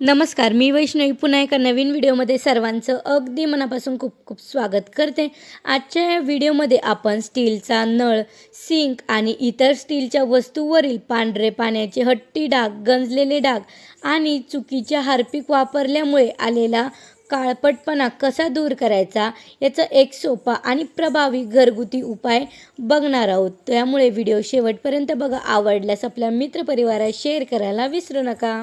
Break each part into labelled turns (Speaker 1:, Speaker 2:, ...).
Speaker 1: नमस्कार, मी वैष्णवी पुन्हा एका नवीन व्हिडिओमध्ये सर्वांचं अगदी मनापासून खूप खूप स्वागत करते। आजच्या या व्हिडिओमध्ये आपण स्टीलचा नळ, सिंक आणि इतर स्टीलच्या वस्तूंवरील पांढरे पाण्याचे हट्टी डाग, गंजलेले डाग आणि चुकीच्या हार्पिक वापरल्यामुळे आलेला काळपटपणा कसा दूर करायचा याचा एक सोपा आणि प्रभावी घरगुती उपाय बघणार आहोत। त्यामुळे व्हिडिओ शेवटपर्यंत बघा। आवडल्यास आपल्या मित्रपरिवारात शेअर करायला विसरू नका।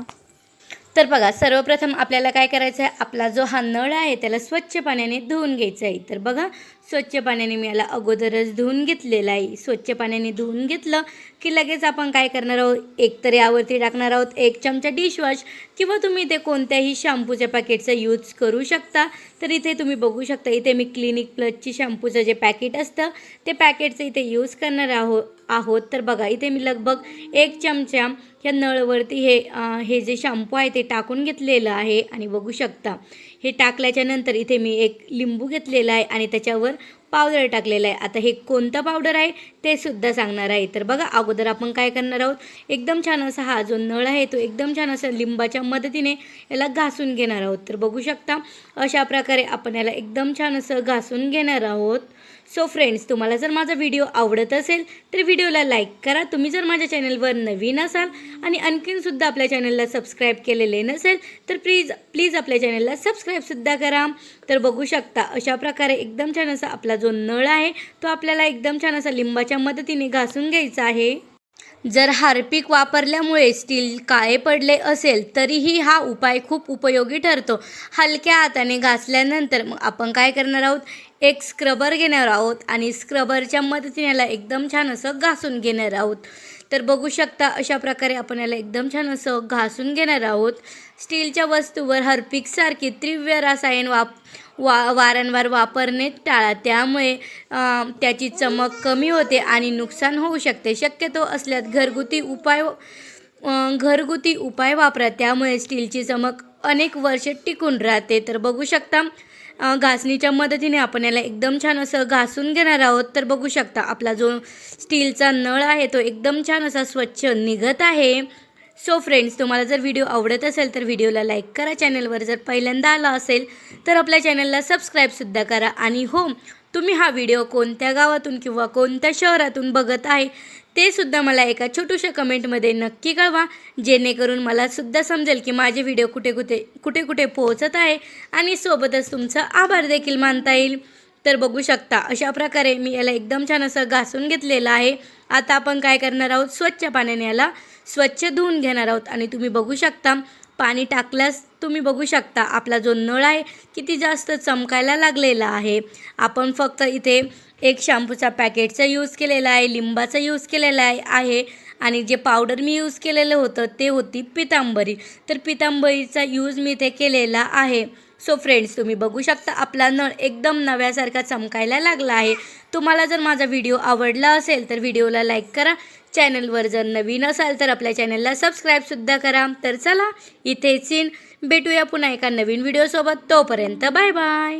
Speaker 1: तर बघा, सर्वप्रथम आपल्याला काय करायचं आहे, आपला जो हा नळ आहे त्याला स्वच्छ पाण्याने धुवून घ्यायचा आहे। तर बघा, स्वच्छ पाण्याने मी याला अगोदरच धुवून घेतलेला आहे। स्वच्छ पाण्याने धुवून घेतलं की लगेच आपण काय करणार आहोत, एकतर यावरती टाकणार आहोत 1 चमचा डिशवॉश किंवा तुम्ही इथे कोणत्याही शॅम्पूच्या पॅकेटचा यूज करू शकता। तर इथे तुम्ही बघू शकता, इथे मी क्लिनिक प्लसची शॅम्पूचं जे पॅकेट असतं ते पॅकेटचं इथे यूज करणार आहोत। तर बघा, इथे मी लगभग 1 चमचा ह्या नळवरती हे जे शॅम्पू आहे ते टाकून घेतलेलं आहे आणि बघू शकता हे टाकल्याच्या नंतर इथे मी एक लिंबू घेतलेला आहे आणि त्याच्यावर पावडर टाकलेला आहे। आता हे कोणतं पावडर आहे ते सुद्धा सांगणार आहे। तर बघा, अगोदर आपण काय करणार आहोत, एकदम छान असा हा जो नळ आहे तो एकदम छान असा लिंबाच्या मदतीने याला घासून घेणार आहोत। तर बघू शकता अशा प्रकारे आपण याला एकदम छान असं घासून घेणार आहोत। सो फ्रेंड्स, तुम्हाला जर माझा व्हिडिओ आवडत असेल तर व्हिडिओला लाईक करा। तुम्ही जर माझ्या चॅनलवर नवीन असाल आणि आणखीनसुद्धा आपल्या चॅनलला सबस्क्राईब केलेले नसेल तर प्लीज आपल्या चॅनलला सबस्क्राईबसुद्धा करा। तर बघू शकता अशा प्रकारे एकदम छान असा आपला जो नळ आहे तो आपल्याला एकदम छान असा लिंबाच्या मदतीने घासून घ्यायचा आहे। जर हार्पिक वापरल्यामुळे स्टील काळे पडले असेल तरीही हा उपाय खूप उपयोगी ठरतो। हलक्या हाताने घासल्यानंतर मग आपण काय करणार आहोत, एक स्क्रबर घेणार आहोत आणि स्क्रबरच्या मदतीने याला एकदम छान असं घासून घेणार आहोत। तर बघू शकता अशा प्रकारे आपण याला एकदम छान असं घासून घेणार आहोत। स्टीलच्या वस्तूवर हार्पिकसारखी तीव्र रसायन वारंवार वापरणे टाळा, त्यामुळे त्याची चमक कमी होते आणि नुकसान होऊ शकते। शक्यतो असल्यास घरगुती उपाय वापरा, त्यामुळे स्टीलची चमक अनेक वर्षे टिकून राहते। तर बघू शकता घासणीच्या मदतीने आपण याला एकदम छान असं घासून घेणार आहोत। तर बघू शकता आपला जो स्टीलचा नळ आहे तो एकदम छान असा स्वच्छ निघत आहे। सो फ्रेंड्स, तुम्हाला जर व्हिडिओ आवडत असेल तर व्हिडिओला लाईक करा। चॅनलवर जर पहिल्यांदा आला असेल तर आपल्या चॅनलला सबस्क्राईबसुद्धा करा। आणि हो, तुम्ही हा व्हिडिओ कोणत्या गावातून किंवा कोणत्या शहरातून बघत आहे ते सुद्धा मला एका छोट्याशा कमेंटमध्ये नक्की कळवा, जेणेकरून मला सुद्धा समजेल की माझे व्हिडिओ कुठे कुठे पोहोचत आहे आणि सोबतच तुमचा आभार देखील मानता येईल। तर बघू शकता अशा प्रकारे मी याला एकदम छान असं घासून घेतलेलं आहे। आता आपण काय करणार आहोत, स्वच्छ पाण्याने याला स्वच्छ धुवून घेणार आहोत आणि तुम्ही बघू शकता पाणी टाकल्यास तुम्ही बघू शकता आपला जो नळ आहे किती जास्त चमकायला लागलेला आहे। आपण फक्त इथे एक शॅम्पूचा पॅकेटचा यूज केलेला आहे, लिंबाचा यूज केलेला आहे आणि जे पावडर मी यूज केलेलं होतं ते होती पितांबरी। तर पितांबरीचा यूज मी इथे केलेला आहे। सो फ्रेंड्स, तुम्ही बघू शकता आपला नळ एकदम नव्यासारखा चमकायला लागला आहे। तुम्हाला जर माझा व्हिडिओ आवडला असेल तर व्हिडिओला लाईक करा। चॅनलवर जर नवीन असाल तर आपल्या चॅनलला सबस्क्राईबसुद्धा करा। तर चला, इथेच भेटूया पुन्हा एका नवीन व्हिडिओसोबत। तोपर्यंत बाय बाय।